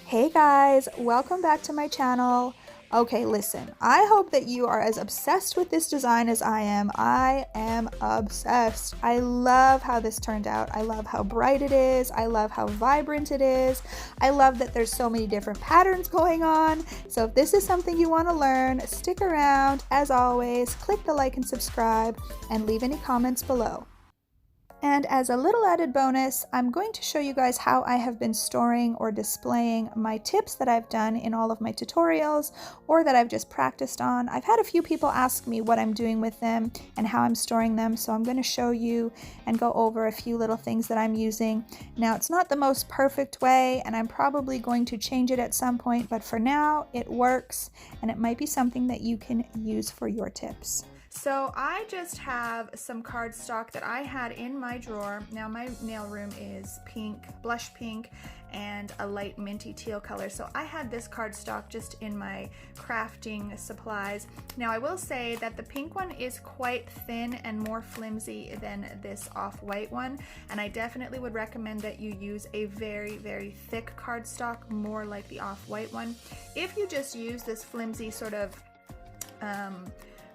Hey guys, welcome back to my channel. Okay, listen, I hope that you are as obsessed with this design as I am. I am obsessed. I love how this turned out. I love how bright it is. I love how vibrant it is. I love that there's so many different patterns going on. So if this is something you want to learn, stick around. As always, click the like and subscribe and leave any comments below. And as a little added bonus, I'm going to show you guys how I have been storing or displaying my tips that I've done in all of my tutorials or that I've just practiced on. I've had a few people ask me what I'm doing with them and how I'm storing them, so I'm going to show you and go over a few little things that I'm using. Now, it's not the most perfect way, and I'm probably going to change it at some point, but for now, it works, and it might be something that you can use for your tips. So I just have some cardstock that I had in my drawer. Now my nail room is pink, blush pink, and a light minty teal color. So I had this cardstock just in my crafting supplies. Now I will say that the pink one is quite thin and more flimsy than this off-white one. And I definitely would recommend that you use a very, very thick cardstock, more like the off-white one. If you just use this flimsy sort of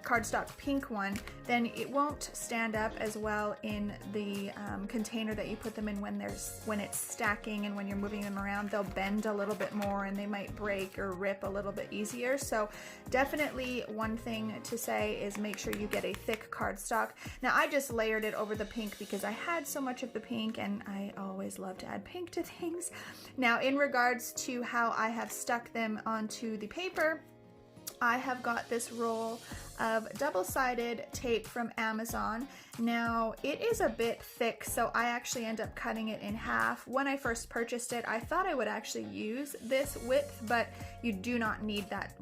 cardstock pink one, then it won't stand up as well in the container that you put them in when it's stacking, and when you're moving them around they'll bend a little bit more and they might break or rip a little bit easier. So definitely one thing to say is make sure you get a thick cardstock. Now I just layered it over the pink because I had so much of the pink and I always love to add pink to things. Now in regards to how I have stuck them onto the paper, I have got this roll of double-sided tape from Amazon. Now it is a bit thick, so I actually end up cutting it in half. When I first purchased it, I thought I would actually use this width, but you do not need that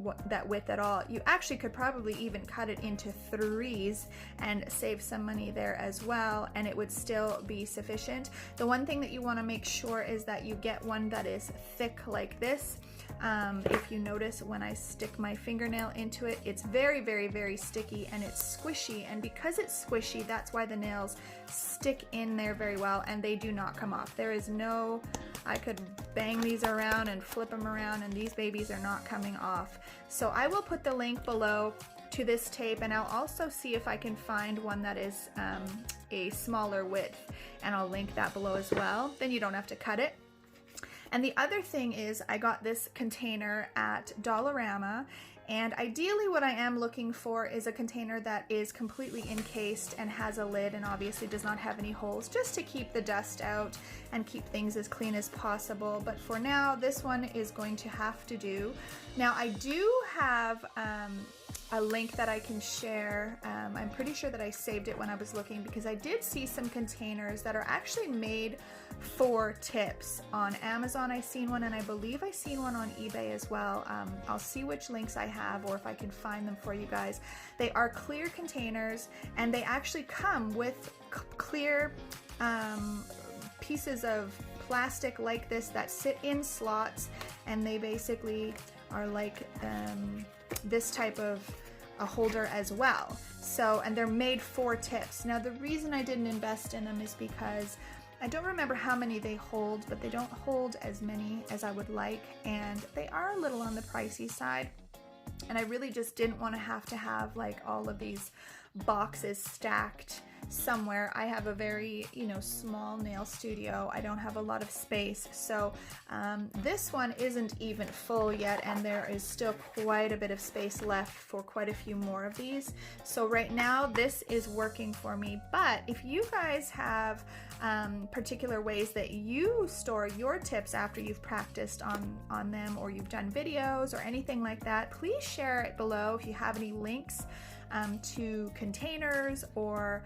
width at all. You actually could probably even cut it into threes and save some money there as well, and it would still be sufficient. The one thing that you want to make sure is that you get one that is thick like this. If you notice, when I stick my fingernail into it, it's very, very, very sticky and it's squishy, and because it's squishy, that's why the nails stick in there very well and they do not come off. There is no, I could bang these around and flip them around and these babies are not coming off. So I will put the link below to this tape, and I'll also see if I can find one that is a smaller width, and I'll link that below as well. Then you don't have to cut it. And the other thing is I got this container at Dollarama, and ideally what I am looking for is a container that is completely encased and has a lid and obviously does not have any holes, just to keep the dust out and keep things as clean as possible. But for now, this one is going to have to do. Now I do have a link that I can share. I'm pretty sure that I saved it when I was looking, because I did see some containers that are actually made for tips on Amazon. I seen one, and I believe I seen one on eBay as well. I'll see which links I have or if I can find them for you guys. They are clear containers, and they actually come with clear pieces of plastic like this that sit in slots, and they basically are like this type of a holder as well. So, and they're made for tips. Now the reason I didn't invest in them is because I don't remember how many they hold, but they don't hold as many as I would like, and they are a little on the pricey side. And I really just didn't want to have like all of these boxes stacked somewhere. I have a very, small nail studio. I don't have a lot of space. So this one isn't even full yet, and there is still quite a bit of space left for quite a few more of these. So right now this is working for me. But if you guys have particular ways that you store your tips after you've practiced on them, or you've done videos or anything like that, please share it below. If you have any links to containers or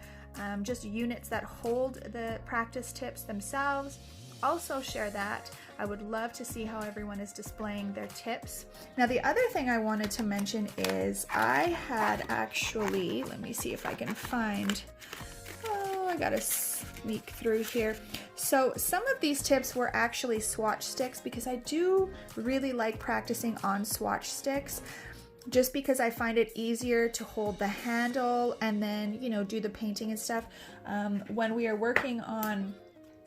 just units that hold the practice tips themselves, also share that. I would love to see how everyone is displaying their tips. Now the other thing I wanted to mention is I had actually, let me see if I can find, I gotta sneak through here. So some of these tips were actually swatch sticks, because I do really like practicing on swatch sticks, just because I find it easier to hold the handle and then, do the painting and stuff. When we are working on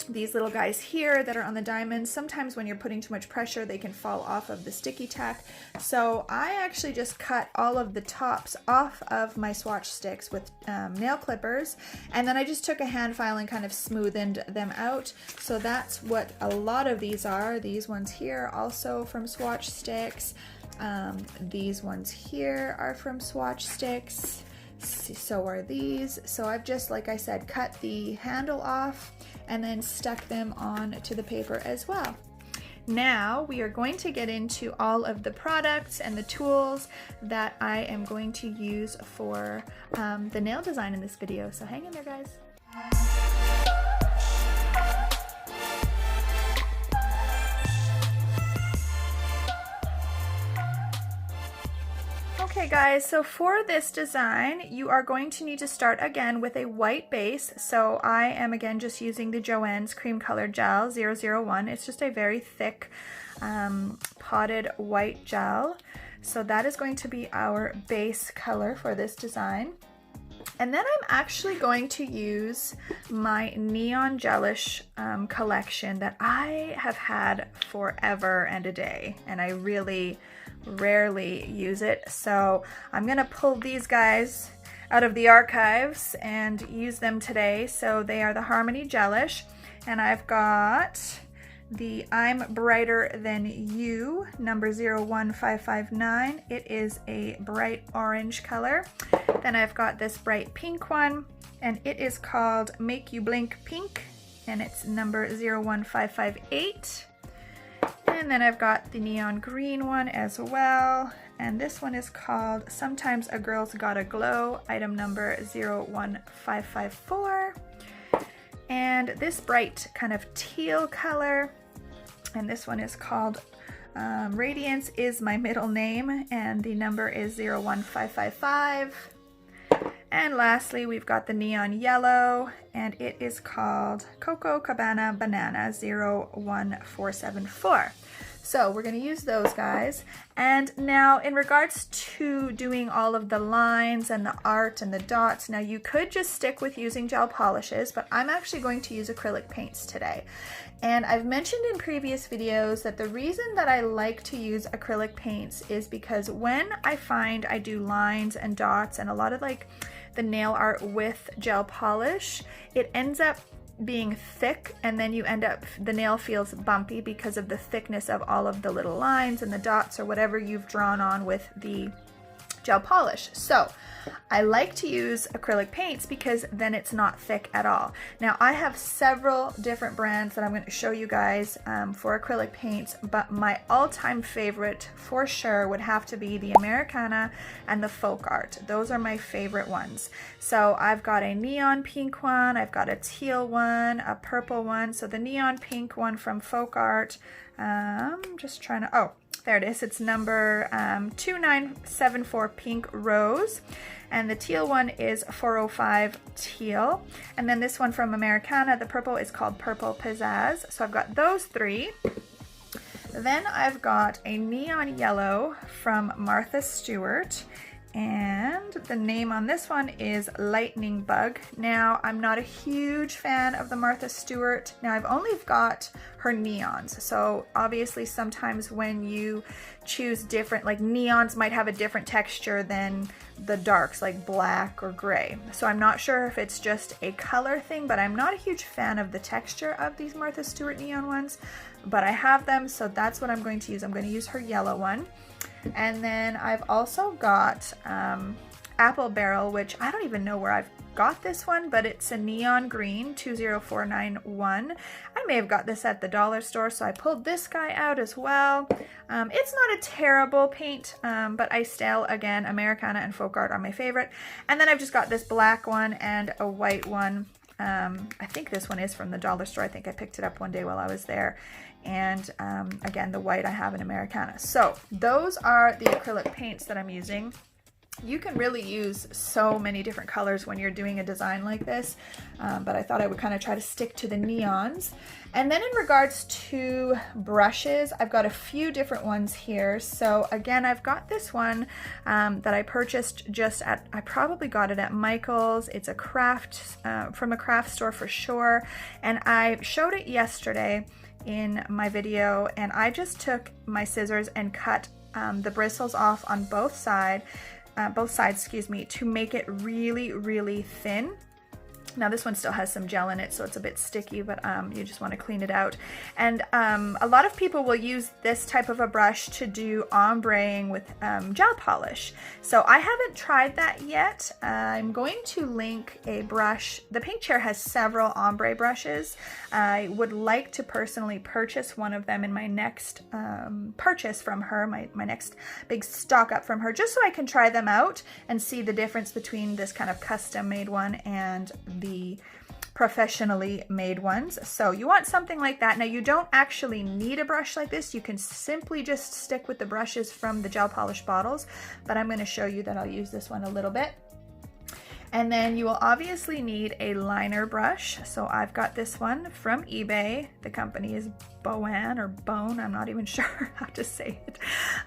these little guys here that are on the diamonds. Sometimes when you're putting too much pressure, they can fall off of the sticky tack. So I actually just cut all of the tops off of my swatch sticks with nail clippers, and then I just took a hand file and kind of smoothened them out. So that's what a lot of these are. These ones here also from swatch sticks. These ones here are from swatch sticks. So are these. So I've just, like I said, cut the handle off and then stuck them on to the paper as well. Now we are going to get into all of the products and the tools that I am going to use for the nail design in this video. So hang in there, guys. Okay guys, so for this design, you are going to need to start again with a white base. So I am again just using the JOHENS Cream Color Gel 001. It's just a very thick potted white gel. So that is going to be our base color for this design. And then I'm actually going to use my Neon Gelish collection that I have had forever and a day, and I really rarely use it. So I'm gonna pull these guys out of the archives and use them today. So they are the Harmony Gelish, and I've got the I'm Brighter Than You number 01559. It is a bright orange color. Then I've got this bright pink one, and it is called Make You Blink Pink, and it's number 01558. And then I've got the neon green one as well, and this one is called Sometimes a Girl's Gotta Glow, item number 01554. And this bright kind of teal color, and this one is called Radiance Is My Middle Name, and the number is 01555. And lastly, we've got the neon yellow, and it is called Coco Cabana Banana 01474. So we're going to use those guys. And now in regards to doing all of the lines and the art and the dots, now you could just stick with using gel polishes, but I'm actually going to use acrylic paints today. And I've mentioned in previous videos that the reason that I like to use acrylic paints is because when I find I do lines and dots and a lot of like the nail art with gel polish, it ends up being thick, and then you end up, the nail feels bumpy because of the thickness of all of the little lines and the dots or whatever you've drawn on with the gel polish. So I like to use acrylic paints because then it's not thick at all. Now I have several different brands that I'm going to show you guys for acrylic paints, but my all-time favorite for sure would have to be the Americana and the Folk Art. Those are my favorite ones. So I've got a neon pink one, I've got a teal one, a purple one. So the neon pink one from Folk Art, just trying to, oh, there it is. It's number 2974 Pink Rose. And the teal one is 405 Teal. And then this one from Americana, the purple, is called Purple Pizzazz. So I've got those three. Then I've got a neon yellow from Martha Stewart. And the name on this one is Lightning Bug. Now, I'm not a huge fan of the Martha Stewart. Now, I've only got her neons. So obviously sometimes when you choose different, like neons might have a different texture than the darks, like black or gray. So I'm not sure if it's just a color thing, but I'm not a huge fan of the texture of these Martha Stewart neon ones. But I have them, so that's what I'm going to use. I'm going to use her yellow one. And then I've also got Apple Barrel, which I don't even know where I've got this one, but it's a neon green 20491. I may have got this at the dollar store, so I pulled this guy out as well. It's not a terrible paint, but I still, again, Americana and Folk Art are my favorite. And then I've just got this black one and a white one. I think this one is from the dollar store. I think I picked it up one day while I was there. And again, the white I have in Americana. So those are the acrylic paints that I'm using. You can really use so many different colors when you're doing a design like this, but I thought I would kind of try to stick to the neons. And then in regards to brushes, I've got a few different ones here. So again, I've got this one that I purchased just at, I probably got it at Michael's. It's a craft, from a craft store for sure. And I showed it yesterday in my video, and I just took my scissors and cut the bristles off on both sides, excuse me, to make it really, really thin. Now this one still has some gel in it, so it's a bit sticky, but you just want to clean it out. And a lot of people will use this type of a brush to do ombreing with gel polish. So I haven't tried that yet. I'm going to link a brush. The Pink Chair has several ombre brushes. I would like to personally purchase one of them in my next purchase from her, my next big stock up from her, just so I can try them out and see the difference between this kind of custom made one and the professionally made ones. So you want something like that. Now you don't actually need a brush like this. You can simply just stick with the brushes from the gel polish bottles, but I'm going to show you that I'll use this one a little bit. And then you will obviously need a liner brush. So I've got this one from eBay. The company is BOAN or BOAN. I'm not even sure how to say it.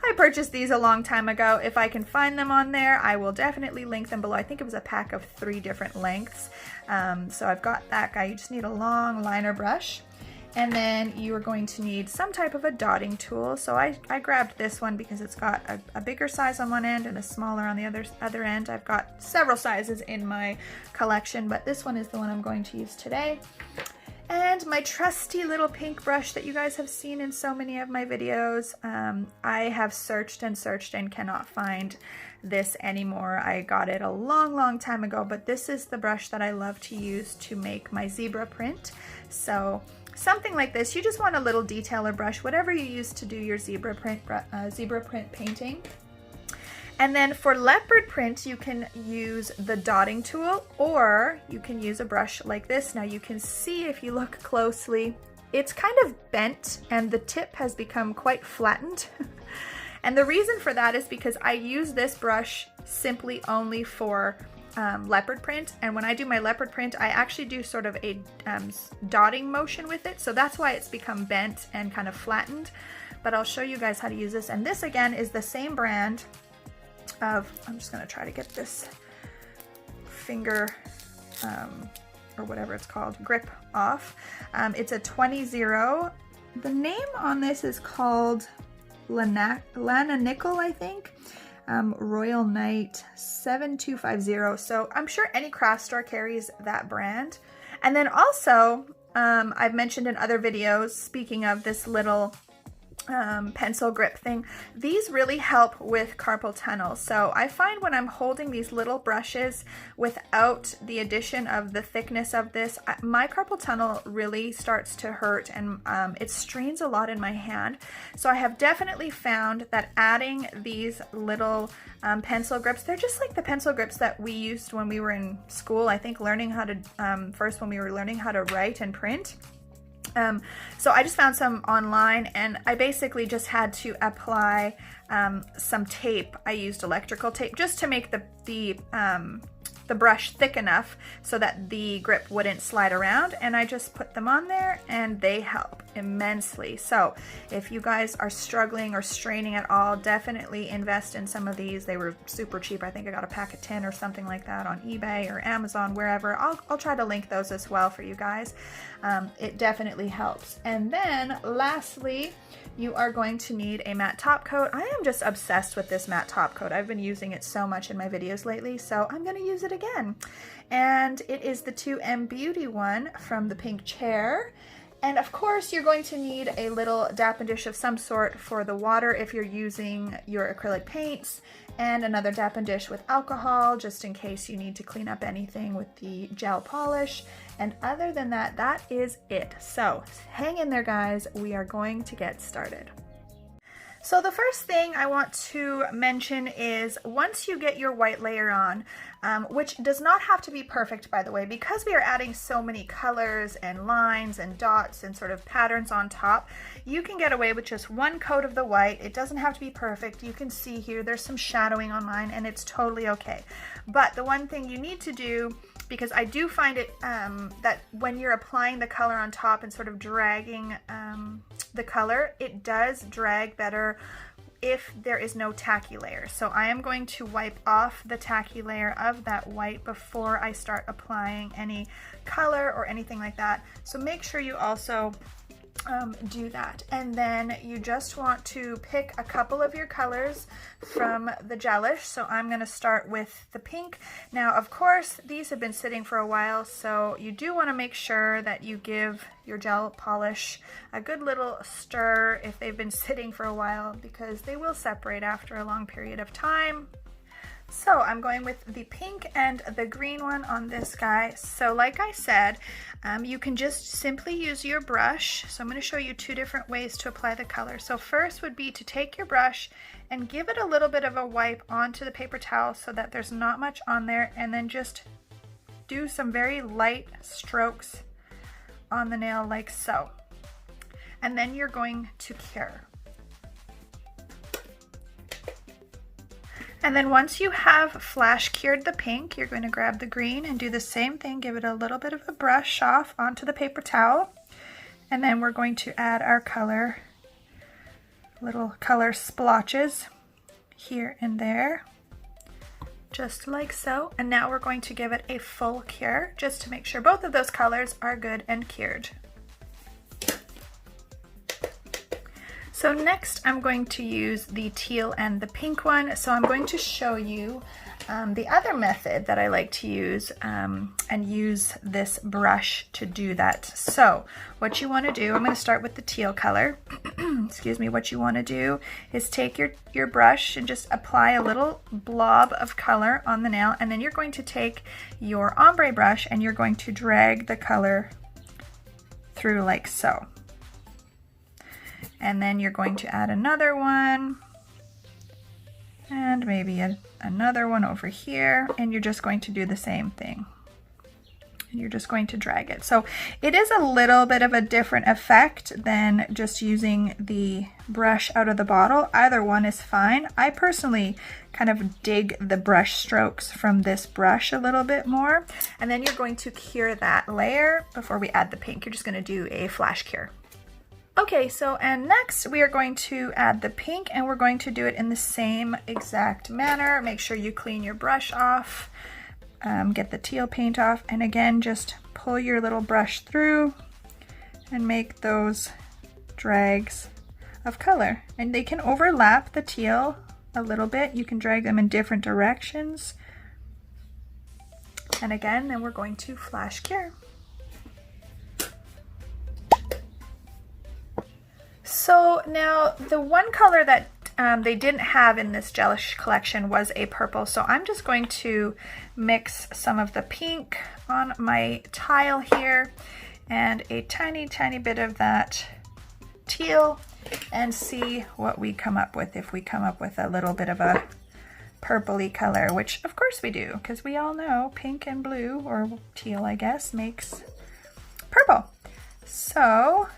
I purchased these a long time ago. If I can find them on there, I will definitely link them below. I think it was a pack of 3 different lengths. So I've got that guy. You just need a long liner brush. And then you are going to need some type of a dotting tool. So I grabbed this one because it's got a bigger size on one end and a smaller on the other end. I've got several sizes in my collection, but this one is the one I'm going to use today. And my trusty little pink brush that you guys have seen in so many of my videos. I have searched and searched and cannot find this anymore. I got it a long time ago, but this is the brush that I love to use to make my zebra print. So something like this, you just want a little detailer brush, whatever you use to do your zebra print painting. And then for leopard print, you can use the dotting tool, or you can use a brush like this. Now you can see, if you look closely, it's kind of bent and the tip has become quite flattened. And the reason for that is because I use this brush simply only for leopard print, and when I do my leopard print, I actually do sort of a dotting motion with it, so that's why it's become bent and kind of flattened. But I'll show you guys how to use this. And this again is the same brand of, I'm just going to try to get this finger or whatever it's called, grip off. It's a 20-0. The name on this is called Lana Nickel, I think. Royal Knight 7250. So I'm sure any craft store carries that brand. And then also, I've mentioned in other videos, speaking of this little pencil grip thing, these really help with carpal tunnel. So I find when I'm holding these little brushes without the addition of the thickness of this, my carpal tunnel really starts to hurt, and it strains a lot in my hand. So I have definitely found that adding these little pencil grips, they're just like the pencil grips that we used when we were in school, I think, learning how to, first when we were learning how to write and print. So I just found some online, and I basically just had to apply some tape. I used electrical tape just to make the brush thick enough so that the grip wouldn't slide around, and I just put them on there and they help immensely. So if you guys are struggling or straining at all, definitely invest in some of these. They were super cheap. I think I got a pack of 10 or something like that on eBay or Amazon, wherever. I'll try to link those as well for you guys. It definitely helps. And then lastly, you are going to need a matte top coat. I am just obsessed with this matte top coat. I've been using it so much in my videos lately, so I'm going to use it again. And it is the 2M Beauty one from the Pink Chair. And of course, you're going to need a little dapping dish of some sort for the water if you're using your acrylic paints, and another dapping dish with alcohol just in case you need to clean up anything with the gel polish. And other than that, that is it. So hang in there, guys. We are going to get started. So the first thing I want to mention is once you get your white layer on, which does not have to be perfect, by the way, because we are adding so many colors and lines and dots and sort of patterns on top, you can get away with just one coat of the white. It doesn't have to be perfect. You can see here there's some shadowing on mine and it's totally okay. But the one thing you need to do, because I do find it that when you're applying the color on top and sort of dragging the color, it does drag better if there is no tacky layer. So I am going to wipe off the tacky layer of that white before I start applying any color or anything like that. So make sure you also do that. And then you just want to pick a couple of your colors from the Gelish. So I'm going to start with the pink. Now, of course, these have been sitting for a while, so you do want to make sure that you give your gel polish a good little stir if they've been sitting for a while, because they will separate after a long period of time. So I'm going with the pink and the green one on this guy. So like I said, you can just simply use your brush. So I'm going to show you two different ways to apply the color. So first would be to take your brush and give it a little bit of a wipe onto the paper towel so that there's not much on there, and then just do some very light strokes on the nail like so. And then you're going to cure. And then once you have flash cured the pink, you're going to grab the green and do the same thing. Give it a little bit of a brush off onto the paper towel. And then we're going to add our color, little color splotches here and there, just like so. And now we're going to give it a full cure, just to make sure both of those colors are good and cured. So next I'm going to use the teal and the pink one. So I'm going to show you the other method that I like to use, and use this brush to do that. So what you want to do, I'm going to start with the teal color. Excuse me. What you want to do is take your brush and just apply a little blob of color on the nail, and then you're going to take your ombre brush and you're going to drag the color through like so. And then you're going to add another one, and maybe another one over here, and you're just going to do the same thing. And you're just going to drag it. So it is a little bit of a different effect than just using the brush out of the bottle. Either one is fine. I personally kind of dig the brush strokes from this brush a little bit more. And then you're going to cure that layer before we add the pink. You're just going to do a flash cure. Okay, so and next we are going to add the pink, and we're going to do it in the same exact manner. Make sure you clean your brush off, get the teal paint off, and again just pull your little brush through and make those drags of color. And they can overlap the teal a little bit. You can drag them in different directions. And again, then we're going to flash cure. So now the one color that they didn't have in this Gelish collection was a purple. So I'm just going to mix some of the pink on my tile here and a tiny, tiny bit of that teal, and see what we come up with. If we come up with a little bit of a purpley color, which of course we do, because we all know pink and blue, or teal I guess, makes purple. So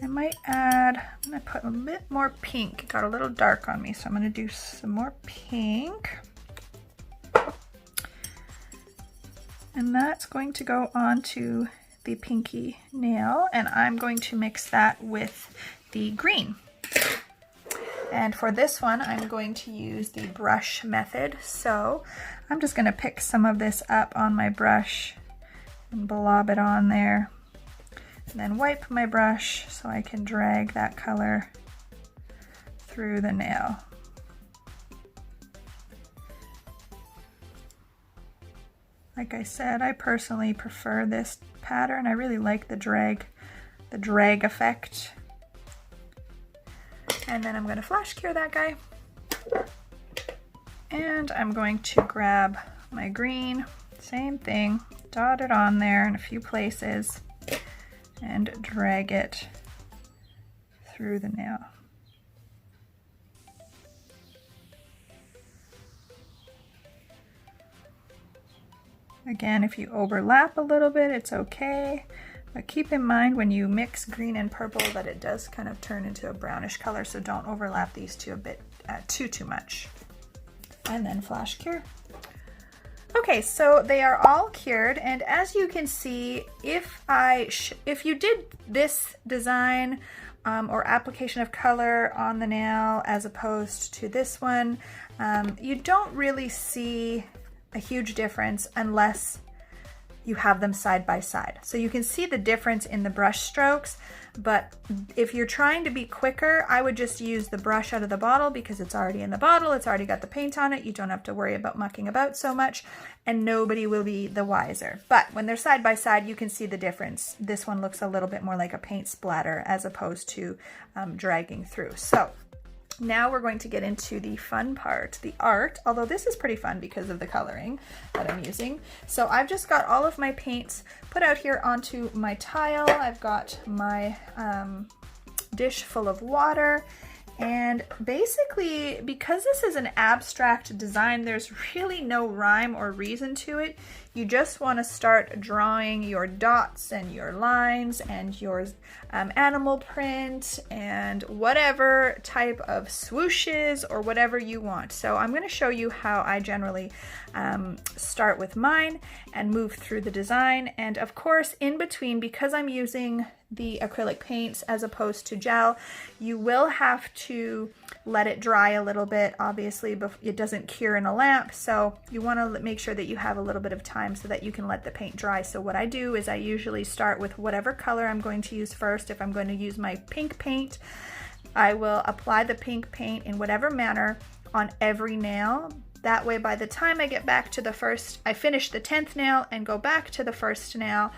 I might add, I'm going to put a bit more pink. It got a little dark on me, so I'm going to do some more pink. And that's going to go onto the pinky nail, and I'm going to mix that with the green. And for this one, I'm going to use the brush method. So I'm just going to pick some of this up on my brush and blob it on there. And then wipe my brush so I can drag that color through the nail. Like I said, I personally prefer this pattern. I really like the drag effect. And then I'm going to flash cure that guy. And I'm going to grab my green, same thing, dot it on there in a few places, and drag it through the nail. Again, if you overlap a little bit, it's okay. But keep in mind when you mix green and purple that it does kind of turn into a brownish color, so don't overlap these two a bit too much. And then flash cure. Okay, so they are all cured, and as you can see, if you did this design or application of color on the nail as opposed to this one, you don't really see a huge difference unless you have them side by side. So you can see the difference in the brush strokes, but if you're trying to be quicker, I would just use the brush out of the bottle because it's already in the bottle, it's already got the paint on it, you don't have to worry about mucking about so much, and nobody will be the wiser. But when they're side by side, you can see the difference. This one looks a little bit more like a paint splatter as opposed to dragging through. So now we're going to get into the fun part, the art, although this is pretty fun because of the coloring that I'm using. So I've just got all of my paints put out here onto my tile. I've got my dish full of water, and basically because this is an abstract design, there's really no rhyme or reason to it. You just want to start drawing your dots and your lines and your animal print and whatever type of swooshes or whatever you want. So I'm going to show you how I generally start with mine and move through the design. And of course, in between, because I'm using the acrylic paints as opposed to gel, you will have to let it dry a little bit. Obviously, it doesn't cure in a lamp, so you want to make sure that you have a little bit of time so that you can let the paint dry. So what I do is I usually start with whatever color I'm going to use first. If I'm going to use my pink paint, I will apply the pink paint in whatever manner on every nail. That way, by the time I get back to the first, I finish the 10th nail and go back to the first nail,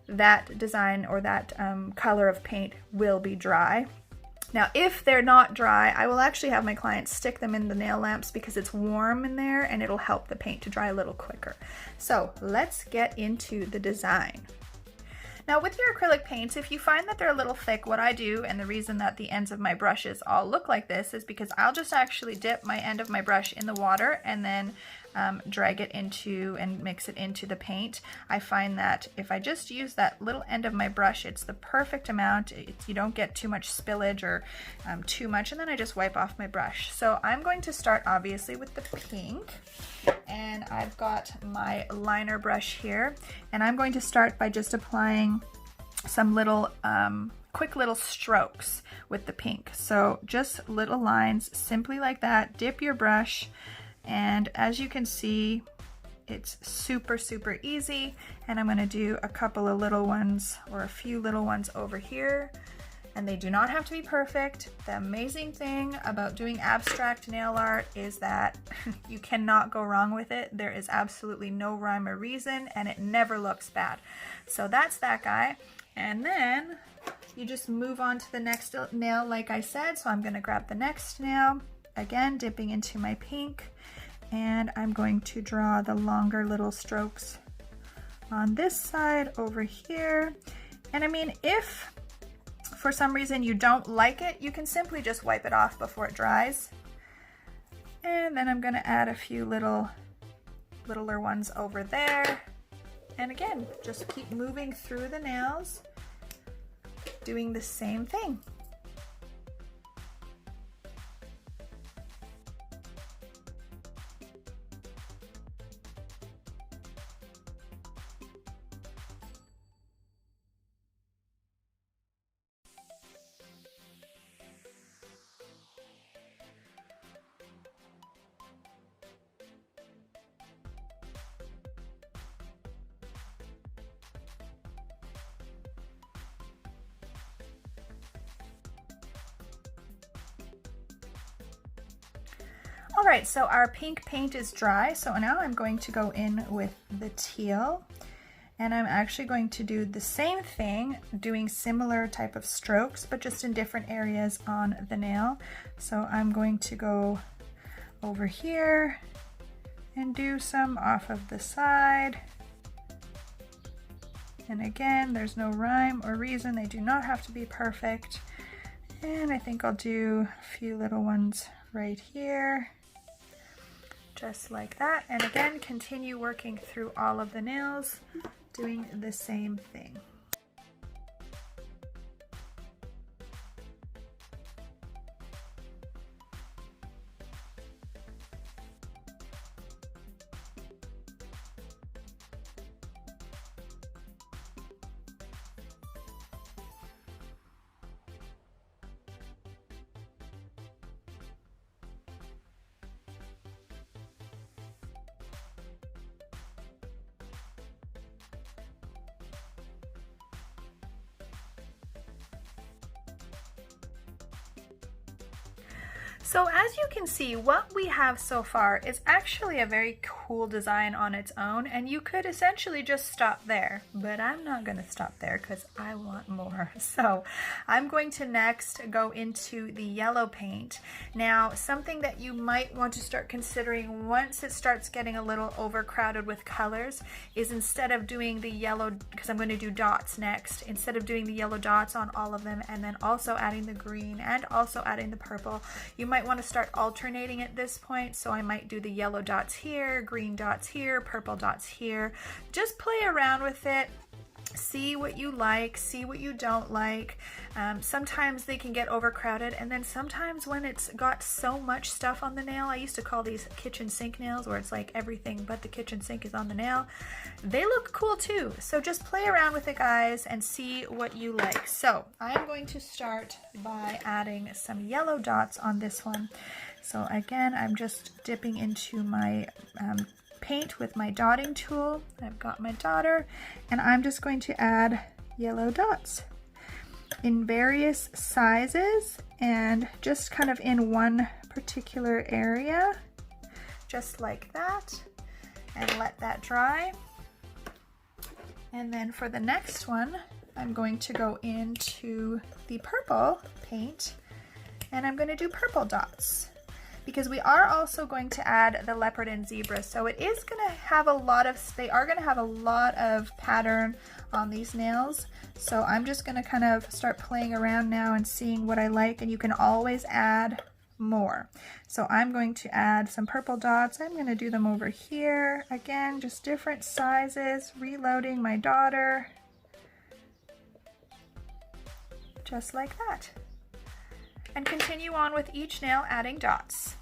that design or that color of paint will be dry. Now, if they're not dry, I will actually have my clients stick them in the nail lamps because it's warm in there and it'll help the paint to dry a little quicker. So let's get into the design. Now with your acrylic paints, if you find that they're a little thick, what I do, and the reason that the ends of my brushes all look like this, is because I'll just actually dip my end of my brush in the water and then drag it into and mix it into the paint. I find that if I just use that little end of my brush, it's the perfect amount. You don't get too much spillage or too much, and then I just wipe off my brush. So I'm going to start obviously with the pink, and I've got my liner brush here, and I'm going to start by just applying some little quick little strokes with the pink. So just little lines, simply like that. Dip your brush, and as you can see, it's super, super easy. And I'm gonna do a couple of little ones or a few little ones over here. And they do not have to be perfect. The amazing thing about doing abstract nail art is that you cannot go wrong with it. There is absolutely no rhyme or reason, and it never looks bad. So that's that guy. And then you just move on to the next nail, like I said. So I'm gonna grab the next nail, again, dipping into my pink, and I'm going to draw the longer little strokes on this side over here. And I mean, if for some reason you don't like it, you can simply just wipe it off before it dries. And then I'm gonna add a few littler ones over there. And again, just keep moving through the nails, doing the same thing. All right, so our pink paint is dry. So now I'm going to go in with the teal, and I'm actually going to do the same thing, doing similar type of strokes, but just in different areas on the nail. So I'm going to go over here and do some off of the side. And again, there's no rhyme or reason. They do not have to be perfect. And I think I'll do a few little ones right here. just like that. And again, continue working through all of the nails, doing the same thing. So as you can see, what we have so far is actually a very cool design on its own, and you could essentially just stop there, but I'm not going to stop there because I want more. So I'm going to next go into the yellow paint. Now, something that you might want to start considering once it starts getting a little overcrowded with colors is, instead of doing the yellow, because I'm going to do dots next, instead of doing the yellow dots on all of them and then also adding the green and also adding the purple, you might want to start alternating at this point. So I might do the yellow dots here, green dots here, purple dots here. Just play around with it. See what you like, see what you don't like. Sometimes they can get overcrowded, and then sometimes when it's got so much stuff on the nail, I used to call these kitchen sink nails, where it's like everything but the kitchen sink is on the nail. They look cool too. So just play around with it, guys, and see what you like. So I'm going to start by adding some yellow dots on this one. So again, I'm just dipping into my paint with my dotting tool. I've got my dotter, and I'm just going to add yellow dots in various sizes and just kind of in one particular area, just like that, and let that dry. And then for the next one, I'm going to go into the purple paint, and I'm going to do purple dots, because we are also going to add the leopard and zebra. So it is going to have a lot of, they are going to have a lot of pattern on these nails. So I'm just going to kind of start playing around now and seeing what I like, and you can always add more. So I'm going to add some purple dots. I'm going to do them over here. Again, just different sizes, reloading my daughter. Just like that. And continue on with each nail adding dots.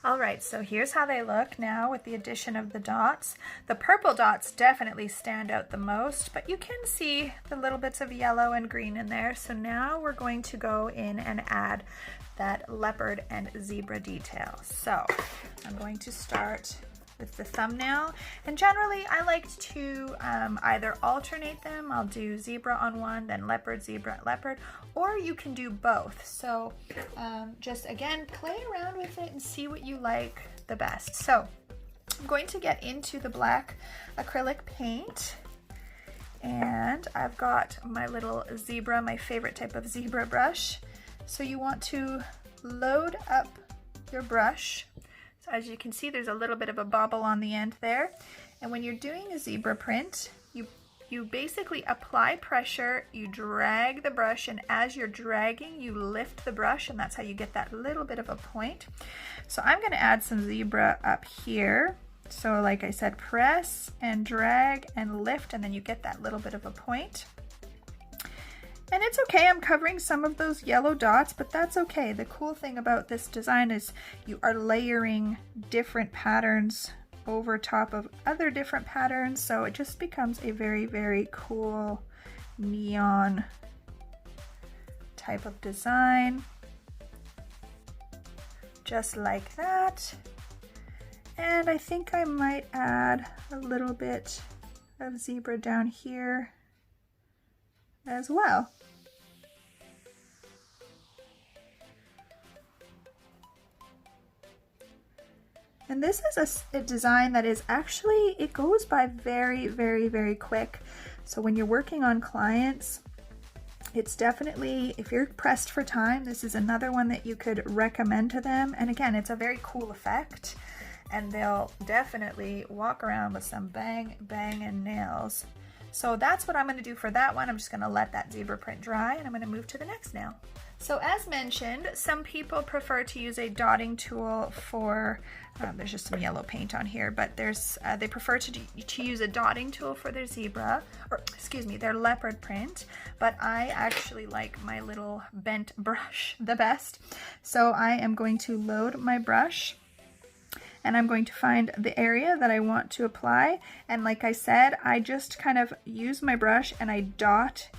Alright, so here's how they look now with the addition of the dots. The purple dots definitely stand out the most, but you can see the little bits of yellow and green in there. So now we're going to go in and add that leopard and zebra detail. So I'm going to start with the thumbnail, and generally I like to either alternate them. I'll do zebra on one, then leopard, zebra, leopard, or you can do both. So just again, play around with it and see what you like the best. So I'm going to get into the black acrylic paint, and I've got my little zebra, my favorite type of zebra brush. So you want to load up your brush. So as you can see, there's a little bit of a bobble on the end there. And when you're doing a zebra print, you basically apply pressure, you drag the brush, and as you're dragging, you lift the brush, and that's how you get that little bit of a point. So I'm going to add some zebra up here. So like I said, press and drag and lift, and then you get that little bit of a point. And it's okay, I'm covering some of those yellow dots, but that's okay. The cool thing about this design is you are layering different patterns over top of other different patterns, so it just becomes a very, very cool neon type of design. Just like that. And I think I might add a little bit of zebra down here. as well. And this is a design that is actually, it goes by very, very, very quick. So when you're working on clients, it's definitely, if you're pressed for time, this is another one that you could recommend to them. And again, it's a very cool effect, and they'll definitely walk around with some bang, bang, and nails. So that's what I'm going to do for that one. I'm just going to let that zebra print dry, and I'm going to move to the next nail. So as mentioned, some people prefer to use a dotting tool for, there's just some yellow paint on here, but there's they prefer to use a dotting tool for their zebra, or excuse me, their leopard print, but I actually like my little bent brush the best. So I am going to load my brush, and I'm going to find the area that I want to apply. And like I said, I just kind of use my brush and I dot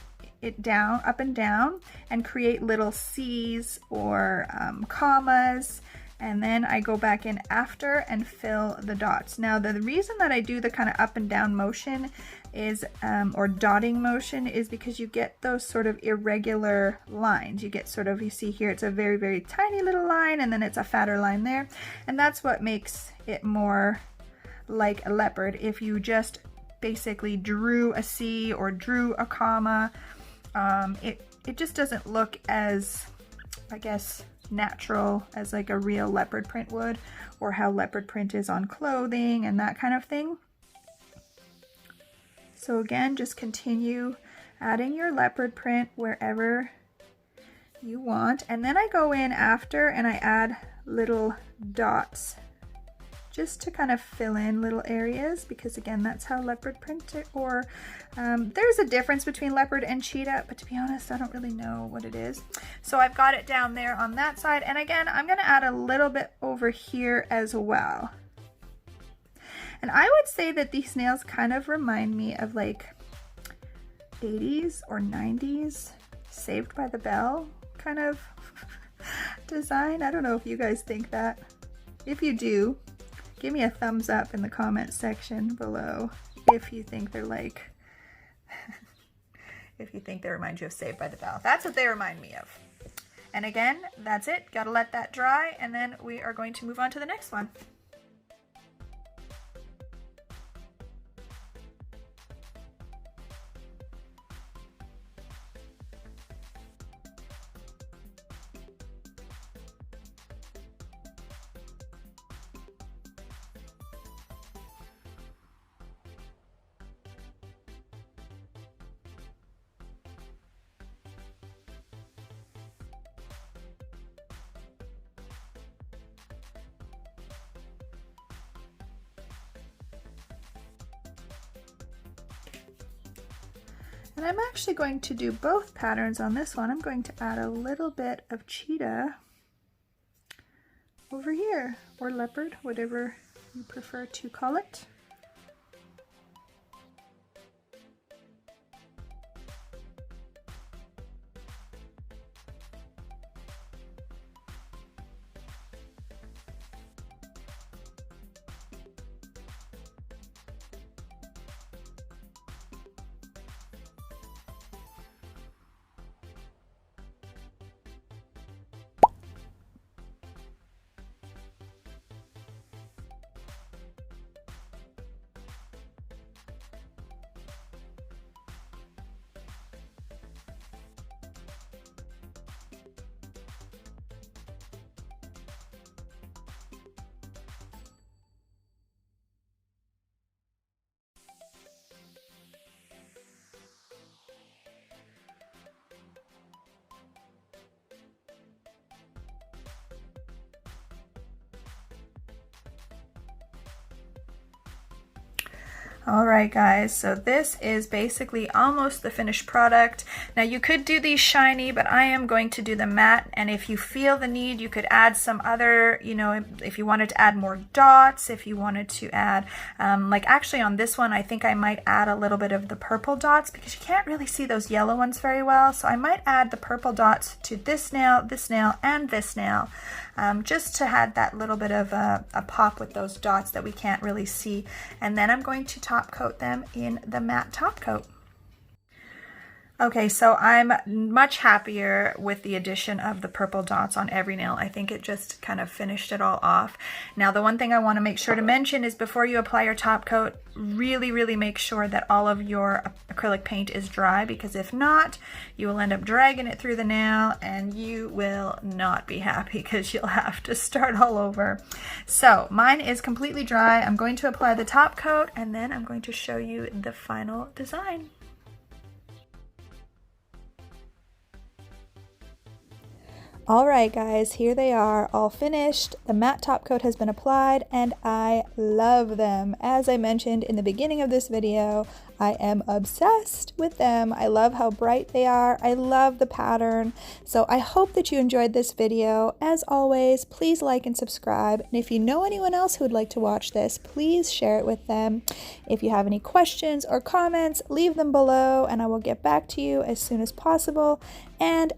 it down, up and down, and create little C's or commas. And then I go back in after and fill the dots. Now the reason that I do the kind of up and down motion is, or dotting motion, is because you get those sort of irregular lines. You get sort of, you see here, it's a very, very tiny little line, and then it's a fatter line there. And that's what makes it more like a leopard. If you just basically drew a C or drew a comma, it just doesn't look as, I guess, natural as like a real leopard print would, or how leopard print is on clothing and that kind of thing. So again, just continue adding your leopard print wherever you want. And then I go in after and I add little dots just to kind of fill in little areas, because again, that's how leopard print it, or there's a difference between leopard and cheetah, but to be honest, I don't really know what it is. So I've got it down there on that side, and again, I'm gonna add a little bit over here as well. And I would say that these nails kind of remind me of like 80s or 90s Saved by the Bell kind of design. I don't know if you guys think that. If you do, give me a thumbs up in the comment section below if you think they're like, if you think they remind you of Saved by the Bell. That's what they remind me of. And again, that's it. Gotta let that dry, and then we are going to move on to the next one. And I'm actually going to do both patterns on this one. I'm going to add a little bit of cheetah over here, or leopard, whatever you prefer to call it. All right, guys, so this is basically almost the finished product. Now you could do these shiny, but I am going to do the matte, and if you feel the need, you could add some other, you know, if you wanted to add more dots, if you wanted to add, like actually on this one, I think I might add a little bit of the purple dots, because you can't really see those yellow ones very well, so I might add the purple dots to this nail, and this nail, just to add that little bit of a pop with those dots that we can't really see. And then I'm going to top coat them in the matte top coat. Okay, so I'm much happier with the addition of the purple dots on every nail. I think it just kind of finished it all off. Now, the one thing I want to make sure to mention is before you apply your top coat, really make sure that all of your acrylic paint is dry, because if not, you will end up dragging it through the nail and you will not be happy because you'll have to start all over. So mine is completely dry. I'm going to apply the top coat and then I'm going to show you the final design. All right, guys, here they are, all finished. The matte top coat has been applied and I love them. As I mentioned in the beginning of this video, I am obsessed with them. I love how bright they are. I love the pattern. So I hope that you enjoyed this video. As always, please like and subscribe. And if you know anyone else who would like to watch this, please share it with them. If you have any questions or comments, leave them below and I will get back to you as soon as possible. And